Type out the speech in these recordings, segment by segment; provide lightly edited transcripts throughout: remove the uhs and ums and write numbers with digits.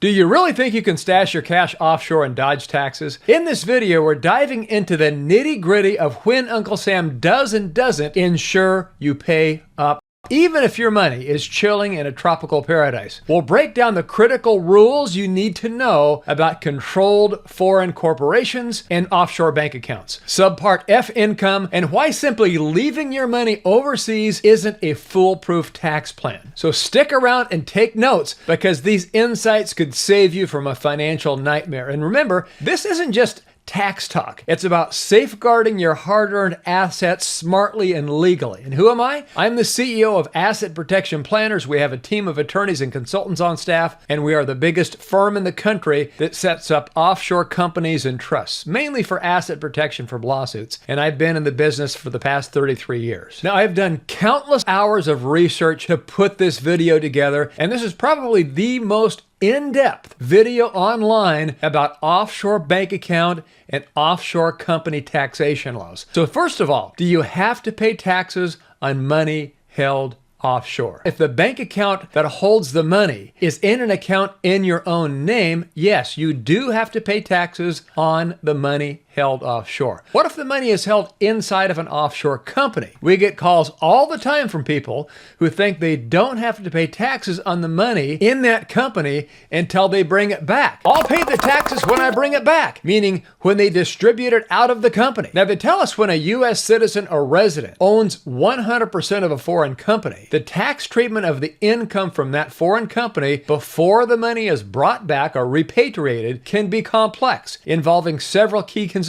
Do you really think you can stash your cash offshore and dodge taxes? In this video, we're diving into the nitty-gritty of when Uncle Sam does and doesn't ensure you pay up, even if your money is chilling in a tropical paradise. We'll break down the critical rules you need to know about controlled foreign corporations and offshore bank accounts, Subpart F income, and why simply leaving your money overseas isn't a foolproof tax plan. So stick around and take notes, because these insights could save you from a financial nightmare. And remember, this isn't just tax talk. It's about safeguarding your hard-earned assets smartly and legally. And who am I? I'm the CEO of Asset Protection Planners. We have a team of attorneys and consultants on staff, and we are the biggest firm in the country that sets up offshore companies and trusts, mainly for asset protection from lawsuits. And I've been in the business for the past 33 years. Now, I've done countless hours of research to put this video together, and this is probably the most in-depth video online about offshore bank account and offshore company taxation laws. So first of all, do you have to pay taxes on money held offshore? If the bank account that holds the money is in an account in your own name, yes, you do have to pay taxes on the money held offshore. What if the money is held inside of an offshore company? We get calls all the time from people who think they don't have to pay taxes on the money in that company until they bring it back. I'll pay the taxes when I bring it back, meaning when they distribute it out of the company. Now, they tell us when a U.S. citizen or resident owns 100% of a foreign company, the tax treatment of the income from that foreign company before the money is brought back or repatriated can be complex, involving several key considerations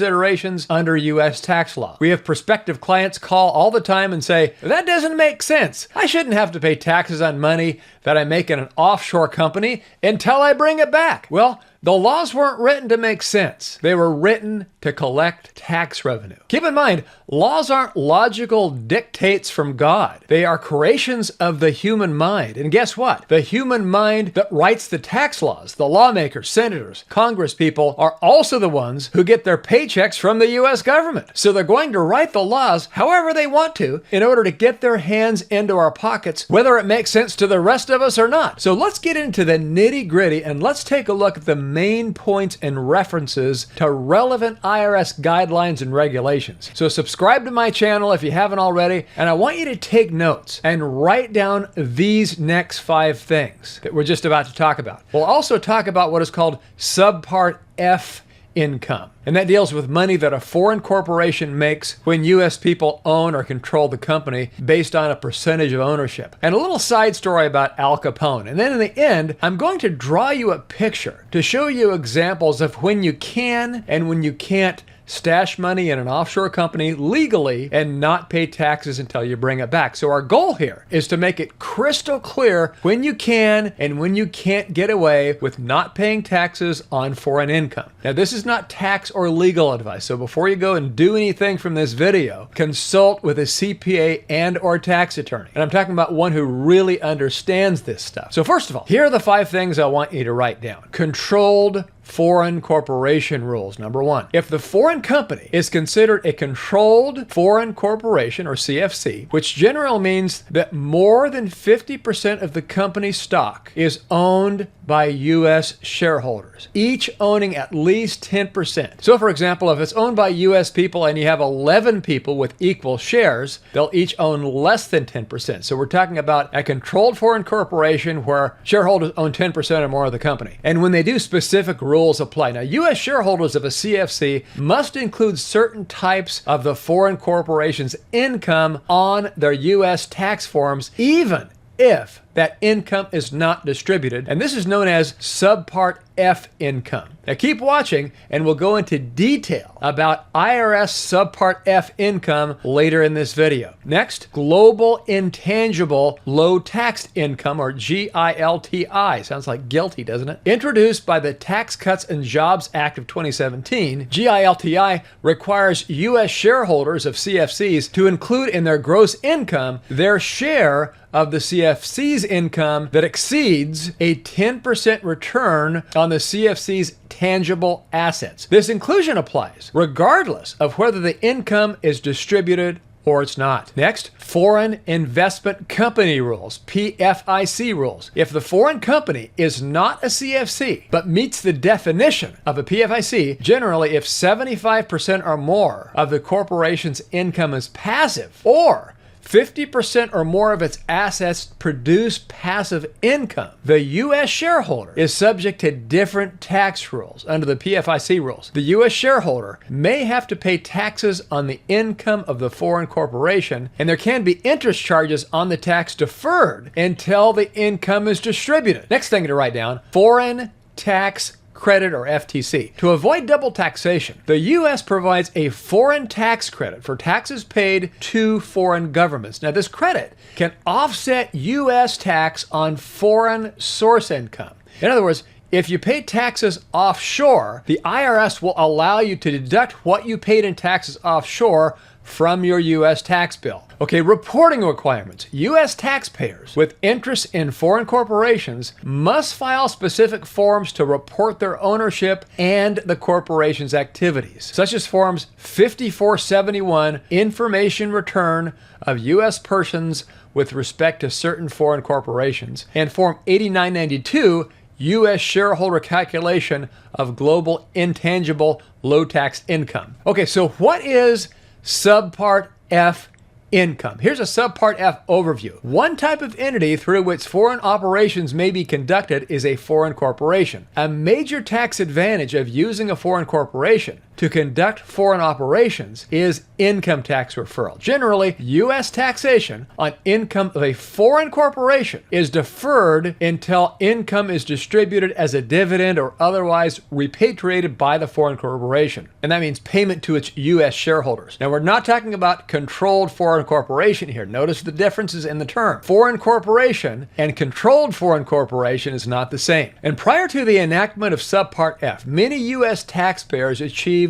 under U.S. tax law. We have prospective clients call all the time and say, that doesn't make sense. I shouldn't have to pay taxes on money that I make in an offshore company until I bring it back. Well, the laws weren't written to make sense. They were written to collect tax revenue. Keep in mind, laws aren't logical dictates from God. They are creations of the human mind. And guess what? The human mind that writes the tax laws, the lawmakers, senators, congresspeople, are also the ones who get their paychecks from the U.S. government. So they're going to write the laws however they want to in order to get their hands into our pockets, whether it makes sense to the rest of us or not. So let's get into the nitty-gritty and let's take a look at the main points and references to relevant IRS guidelines and regulations. So subscribe to my channel if you haven't already, and I want you to take notes and write down these next 5 things that we're just about to talk about. We'll also talk about what is called Subpart F income. And that deals with money that a foreign corporation makes when U.S. people own or control the company based on a percentage of ownership. And a little side story about Al Capone. And then in the end, I'm going to draw you a picture to show you examples of when you can and when you can't stash money in an offshore company legally and not pay taxes until you bring it back. So our goal here is to make it crystal clear when you can and when you can't get away with not paying taxes on foreign income. Now, this is not tax or legal advice, so before you go and do anything from this video, consult with a CPA and or tax attorney. And I'm talking about one who really understands this stuff. So first of all, here are the 5 things I want you to write down. Controlled foreign corporation rules. Number 1, if the foreign company is considered a controlled foreign corporation, or CFC, which generally means that more than 50% of the company's stock is owned by U.S. shareholders, each owning at least 10%. So for example, if it's owned by U.S. people and you have 11 people with equal shares, they'll each own less than 10%. So we're talking about a controlled foreign corporation where shareholders own 10% or more of the company. And when they do, specific rules apply. Now, U.S. shareholders of a CFC must include certain types of the foreign corporation's income on their U.S. tax forms, even if that income is not distributed. And this is known as Subpart F income. Now keep watching and we'll go into detail about IRS Subpart F income later in this video. Next, Global Intangible Low Taxed Income, or GILTI. Sounds like guilty, doesn't it? Introduced by the Tax Cuts and Jobs Act of 2017, GILTI requires U.S. shareholders of CFCs to include in their gross income their share of the CFC's income that exceeds a 10% return on the CFC's tangible assets. This inclusion applies regardless of whether the income is distributed or it's not. Next, foreign investment company rules, PFIC rules. If the foreign company is not a CFC, but meets the definition of a PFIC, generally if 75% or more of the corporation's income is passive, or 50% or more of its assets produce passive income, the U.S. shareholder is subject to different tax rules under the PFIC rules. The U.S. shareholder may have to pay taxes on the income of the foreign corporation, and there can be interest charges on the tax deferred until the income is distributed. Next thing to write down, foreign tax credit, or FTC. To avoid double taxation, the U.S. provides a foreign tax credit for taxes paid to foreign governments. Now, this credit can offset U.S. tax on foreign source income. In other words, if you pay taxes offshore, the IRS will allow you to deduct what you paid in taxes offshore from your U.S. tax bill. Okay, reporting requirements. U.S. taxpayers with interests in foreign corporations must file specific forms to report their ownership and the corporation's activities, such as Forms 5471, Information Return of U.S. Persons with respect to certain foreign corporations, and Form 8992, U.S. shareholder calculation of global intangible low tax income. Okay, so what is Subpart F income? Here's a Subpart F overview. One type of entity through which foreign operations may be conducted is a foreign corporation. A major tax advantage of using a foreign corporation to conduct foreign operations is income tax referral. Generally, U.S. taxation on income of a foreign corporation is deferred until income is distributed as a dividend or otherwise repatriated by the foreign corporation. And that means payment to its U.S. shareholders. Now, we're not talking about controlled foreign corporation here. Notice the differences in the term. Foreign corporation and controlled foreign corporation is not the same. And prior to the enactment of Subpart F, many U.S. taxpayers achieved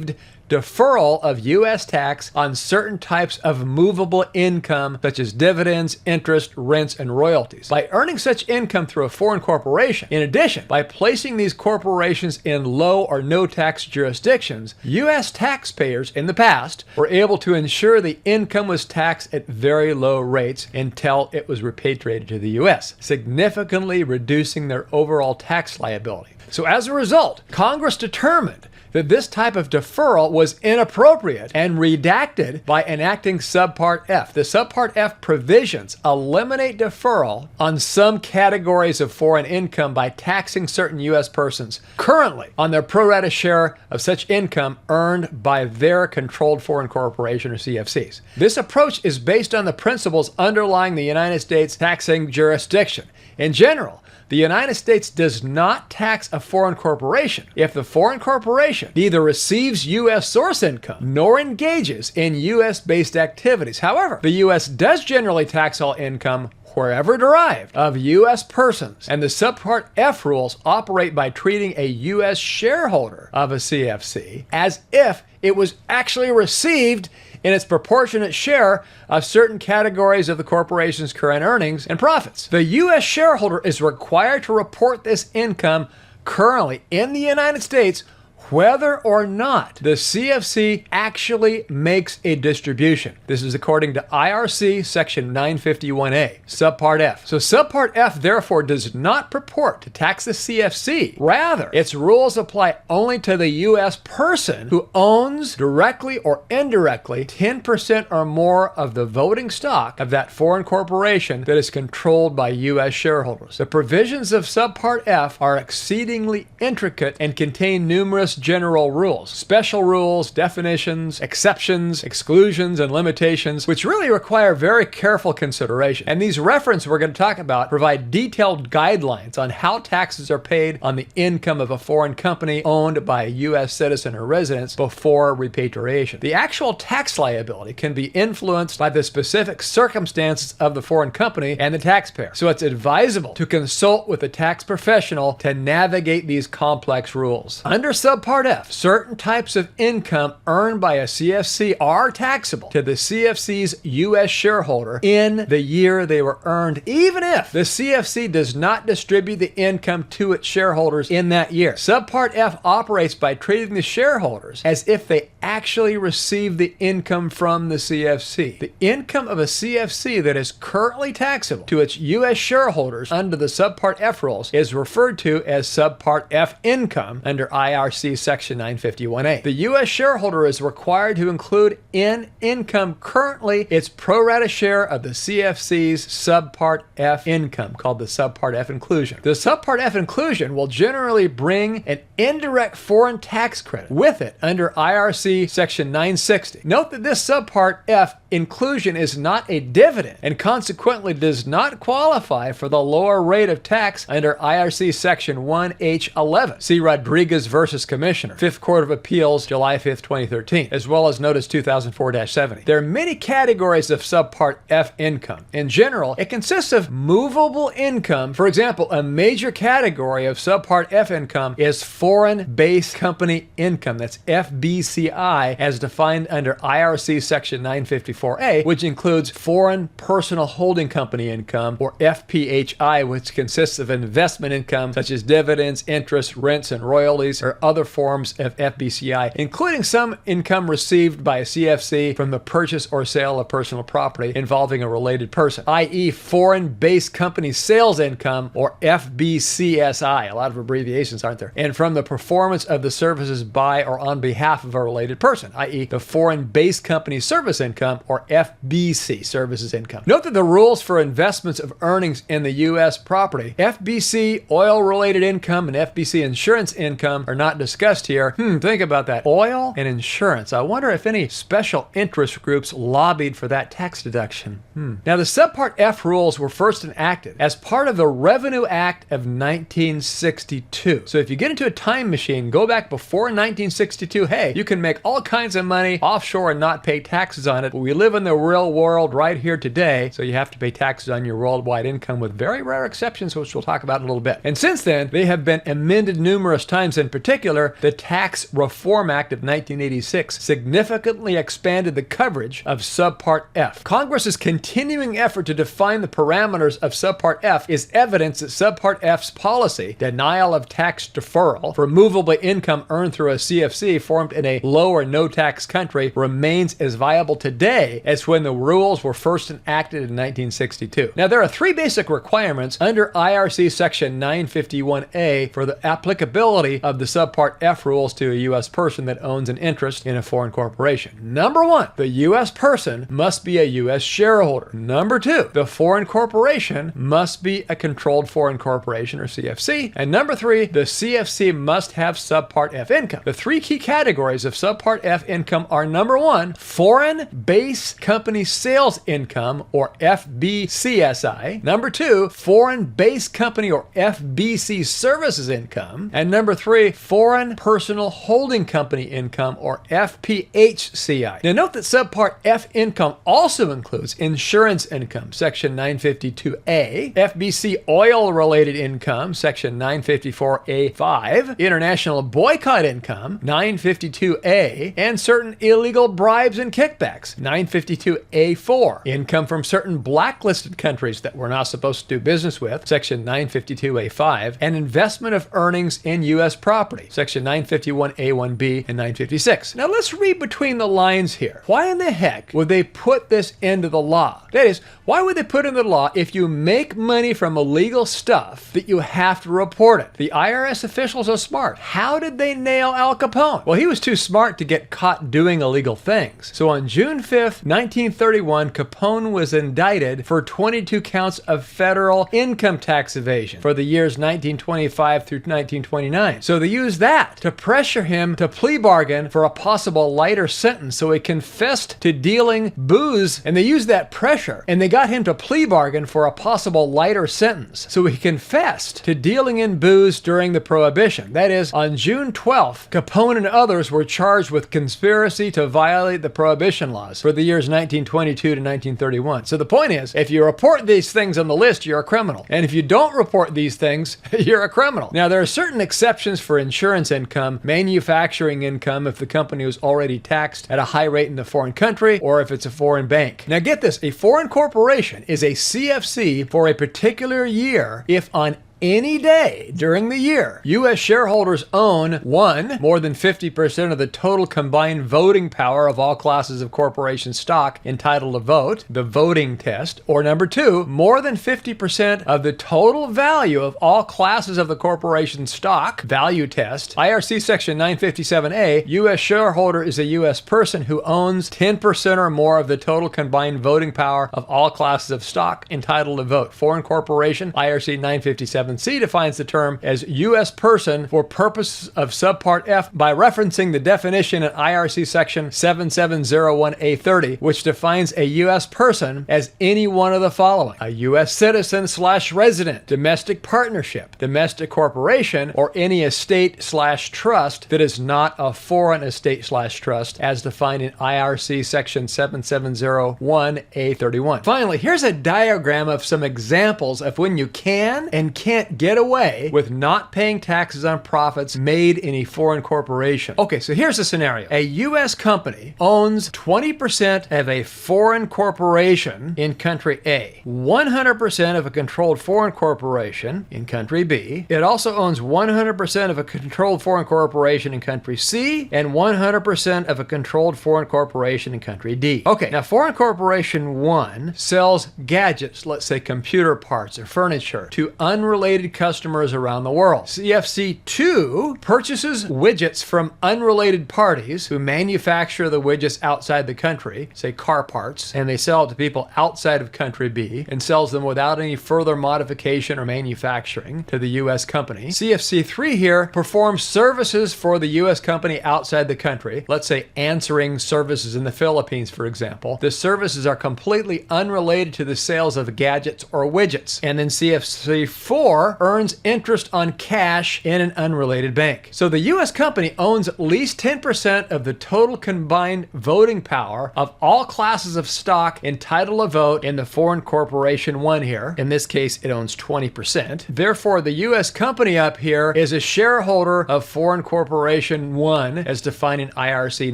deferral of U.S. tax on certain types of movable income, such as dividends, interest, rents, and royalties. By earning such income through a foreign corporation, in addition, by placing these corporations in low or no tax jurisdictions, U.S. taxpayers in the past were able to ensure the income was taxed at very low rates until it was repatriated to the U.S., significantly reducing their overall tax liability. So as a result, Congress determined that this type of deferral was inappropriate and redacted by enacting Subpart F. The Subpart F provisions eliminate deferral on some categories of foreign income by taxing certain U.S. persons currently on their pro rata share of such income earned by their controlled foreign corporation, or CFCs. This approach is based on the principles underlying the United States taxing jurisdiction. In general, the United States does not tax a foreign corporation if the foreign corporation neither receives U.S. source income nor engages in U.S.-based activities. However, the U.S. does generally tax all income, wherever derived, of U.S. persons, and the Subpart F rules operate by treating a U.S. shareholder of a CFC as if it was actually received in its proportionate share of certain categories of the corporation's current earnings and profits. The U.S. shareholder is required to report this income currently in the United States whether or not the CFC actually makes a distribution. This is according to IRC Section 951A, Subpart F. So Subpart F therefore does not purport to tax the CFC. Rather, its rules apply only to the U.S. person who owns directly or indirectly 10% or more of the voting stock of that foreign corporation that is controlled by U.S. shareholders. The provisions of Subpart F are exceedingly intricate and contain numerous general rules, special rules, definitions, exceptions, exclusions, and limitations, which really require very careful consideration. And these references we're going to talk about provide detailed guidelines on how taxes are paid on the income of a foreign company owned by a U.S. citizen or resident before repatriation. The actual tax liability can be influenced by the specific circumstances of the foreign company and the taxpayer. So it's advisable to consult with a tax professional to navigate these complex rules. Under Subpart Subpart F, certain types of income earned by a CFC are taxable to the CFC's U.S. shareholder in the year they were earned, even if the CFC does not distribute the income to its shareholders in that year. Subpart F operates by treating the shareholders as if they actually receive the income from the CFC. The income of a CFC that is currently taxable to its U.S. shareholders under the Subpart F rules is referred to as Subpart F income under IRC Section 951A. The U.S. shareholder is required to include in income currently its pro rata share of the CFC's Subpart F income, called the Subpart F inclusion. The Subpart F inclusion will generally bring an indirect foreign tax credit with it under IRC Section 960. Note that this Subpart F inclusion is not a dividend and consequently does not qualify for the lower rate of tax under IRC Section 1H11. See Rodriguez versus Commissioner, 5th Court of Appeals, July 5th, 2013, as well as Notice 2004-70. There are many categories of Subpart F income. In general, it consists of movable income. For example, a major category of Subpart F income is foreign-based company income. That's FBCI as defined under IRC Section 954A, which includes foreign personal holding company income, or FPHI, which consists of investment income such as dividends, interest, rents, and royalties, or other forms of FBCI, including some income received by a CFC from the purchase or sale of personal property involving a related person, i.e. foreign-based company sales income, or FBCSI. A lot of abbreviations, aren't there? And from the performance of the services by or on behalf of a related person, i.e. the foreign-based company service income, or FBC, services income. Note that the rules for investments of earnings in the U.S. property, FBC oil-related income and FBC insurance income, are not discussed here. Think about that. Oil and insurance. I wonder if any special interest groups lobbied for that tax deduction. Now, the Subpart F rules were first enacted as part of the Revenue Act of 1962. So if you get into a time machine, go back before 1962, hey, you can make all kinds of money offshore and not pay taxes on it. But we live in the real world right here today, so you have to pay taxes on your worldwide income with very rare exceptions, which we'll talk about in a little bit. And since then, they have been amended numerous times. In particular, the Tax Reform Act of 1986 significantly expanded the coverage of Subpart F. Congress's continuing effort to define the parameters of Subpart F is evidence that Subpart F's policy, denial of tax deferral for movable income earned through a CFC formed in a low or no tax country, remains as viable today as when the rules were first enacted in 1962. Now, there are three basic requirements under IRC Section 951A for the applicability of the Subpart F rules to a U.S. person that owns an interest in a foreign corporation. Number one, the U.S. person must be a U.S. shareholder. Number two, the foreign corporation must be a controlled foreign corporation, or CFC. And number three, the CFC must have Subpart F income. The three key categories of Subpart F income are: number one, foreign base company sales income, or FBCSI. Number two, foreign base company, or FBC services income. And number three, foreign personal holding company income, or FPHCI. Now note that Subpart F income also includes insurance income, Section 952A, FBC oil-related income, Section 954A5, international boycott income, 952A, and certain illegal bribes and kickbacks, 952A4, income from certain blacklisted countries that we're not supposed to do business with, Section 952A5, and investment of earnings in U.S. property, Section 951A1B and 956. Now let's read between the lines here. Why in the heck would they put this into the law? That is, why would they put it into the law if you make money from illegal stuff that you have to report it? The IRS officials are smart. How did they nail Al Capone? Well, he was too smart to get caught doing illegal things. So on June 5th, 1931, Capone was indicted for 22 counts of federal income tax evasion for the years 1925 through 1929. So they used that to pressure him to plea bargain for a possible lighter sentence. So he confessed to dealing booze, and they used that pressure, and they got got him to plea bargain for a possible lighter sentence. So he confessed to dealing in booze during the Prohibition. That is, on June 12th, Capone and others were charged with conspiracy to violate the Prohibition laws for the years 1922 to 1931. So the point is, if you report these things on the list, you're a criminal. And if you don't report these things, you're a criminal. Now, there are certain exceptions for insurance income, manufacturing income if the company was already taxed at a high rate in the foreign country, or if it's a foreign bank. Now get this, a foreign corporation is a CFC for a particular year if on any day during the year, U.S. shareholders own 1. More than 50% of the total combined voting power of all classes of corporation stock entitled to vote, the voting test, or number 2, more than 50% of the total value of all classes of the corporation stock, value test. IRC section 957A, U.S. shareholder is a U.S. person who owns 10% or more of the total combined voting power of all classes of stock entitled to vote. Foreign corporation, IRC 957C defines the term as U.S. person for purposes of Subpart F by referencing the definition in IRC section 7701A30, which defines a U.S. person as any one of the following: a U.S. citizen/resident, domestic partnership, domestic corporation, or any estate/trust that is not a foreign estate/trust as defined in IRC section 7701A31. Finally, here's a diagram of some examples of when you can and can't get away with not paying taxes on profits made in a foreign corporation. Okay, so here's the scenario. A U.S. company owns 20% of a foreign corporation in country A, 100% of a controlled foreign corporation in country B. It also owns 100% of a controlled foreign corporation in country C and 100% of a controlled foreign corporation in country D. Okay, now foreign corporation 1 sells gadgets, let's say computer parts or furniture, to unrelated customers around the world. CFC 2 purchases widgets from unrelated parties who manufacture the widgets outside the country, say car parts, and they sell it to people outside of country B and sells them without any further modification or manufacturing to the U.S. company. CFC 3 here performs services for the U.S. company outside the country, let's say answering services in the Philippines, for example. The services are completely unrelated to the sales of gadgets or widgets. And then CFC 4 earns interest on cash in an unrelated bank. So the U.S. company owns at least 10% of the total combined voting power of all classes of stock entitled to vote in the foreign corporation 1 here. In this case, it owns 20%. Therefore, the U.S. company up here is a shareholder of foreign corporation 1 as defined in IRC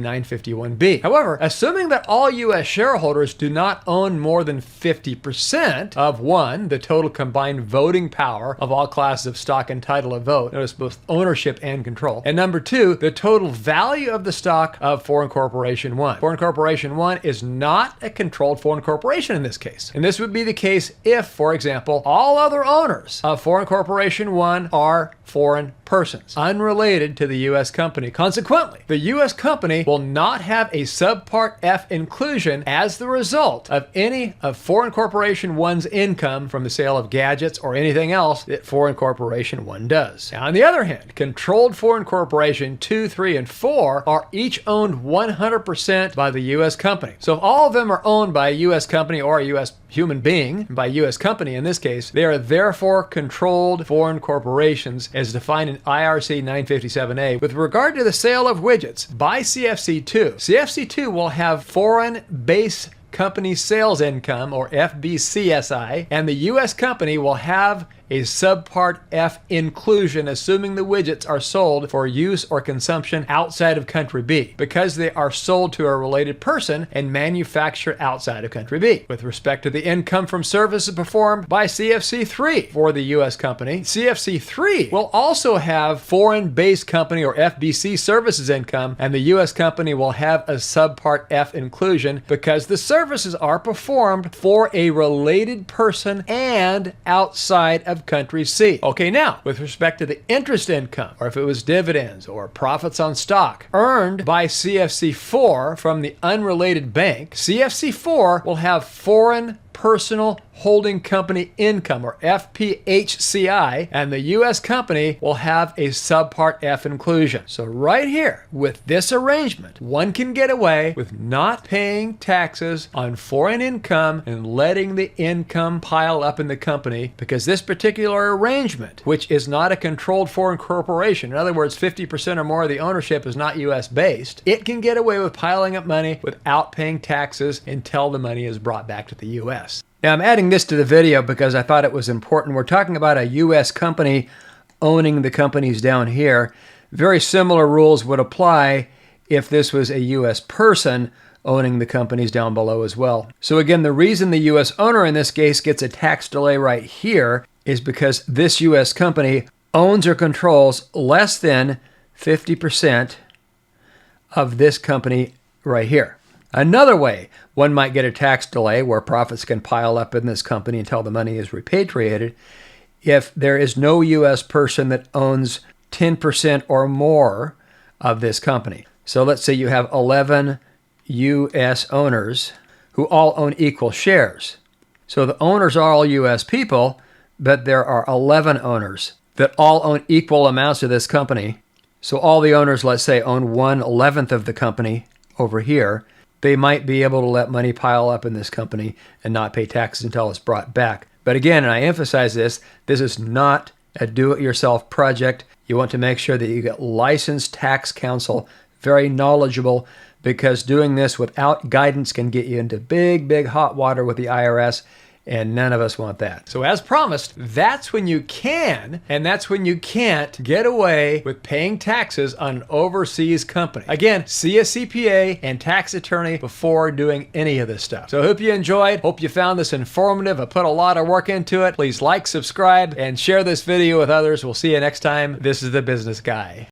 951B. However, assuming that all U.S. shareholders do not own more than 50% of 1, the total combined voting power of all classes of stock entitled to vote, notice both ownership and control, and number 2, the total value of the stock of foreign corporation 1. Foreign corporation 1 is not a controlled foreign corporation in this case. And this would be the case if, for example, all other owners of foreign corporation 1 are foreign persons, unrelated to the U.S. company. Consequently, the U.S. company will not have a Subpart F inclusion as the result of any of foreign corporation 1's income from the sale of gadgets or anything else that foreign corporation 1 does. Now, on the other hand, controlled foreign corporation 2, 3, and 4 are each owned 100% by the U.S. company. So if all of them are owned by a U.S. company or a U.S. human being, by U.S. company in this case, they are therefore controlled foreign corporations as defined in IRC 957A. With regard to the sale of widgets by CFC2, CFC2 will have foreign base company sales income, or FBCSI, and the U.S. company will have a Subpart F inclusion, assuming the widgets are sold for use or consumption outside of country B, because they are sold to a related person and manufactured outside of country B. With respect to the income from services performed by CFC3 for the U.S. company, CFC3 will also have foreign base company, or FBC, services income, and the U.S. company will have a Subpart F inclusion because the services are performed for a related person and outside of country C. Okay, now, with respect to the interest income, or if it was dividends or profits on stock earned by CFC4 from the unrelated bank, CFC4 will have foreign personal holding company income, or FPHCI, and the U.S. company will have a Subpart F inclusion. So right here, with this arrangement, one can get away with not paying taxes on foreign income and letting the income pile up in the company, because this particular arrangement, which is not a controlled foreign corporation, in other words, 50% or more of the ownership is not U.S. based, it can get away with piling up money without paying taxes until the money is brought back to the U.S. Now, I'm adding this to the video because I thought it was important. We're talking about a U.S. company owning the companies down here. Very similar rules would apply if this was a U.S. person owning the companies down below as well. So again, the reason the U.S. owner in this case gets a tax delay right here is because this U.S. company owns or controls less than 50% of this company right here. Another way one might get a tax delay where profits can pile up in this company until the money is repatriated if there is no U.S. person that owns 10% or more of this company. So let's say you have 11 U.S. owners who all own equal shares. So the owners are all U.S. people, but there are 11 owners that all own equal amounts of this company. So all the owners, let's say, own 1/11 of the company over here. They might be able to let money pile up in this company and not pay taxes until it's brought back. But again, and I emphasize this is not a do-it-yourself project. You want to make sure that you get licensed tax counsel, very knowledgeable, because doing this without guidance can get you into big, big hot water with the IRS, and none of us want that. So as promised, that's when you can, and that's when you can't get away with paying taxes on an overseas company. Again, see a CPA and tax attorney before doing any of this stuff. So I hope you enjoyed. Hope you found this informative. I put a lot of work into it. Please like, subscribe, and share this video with others. We'll see you next time. This is The Business Guy.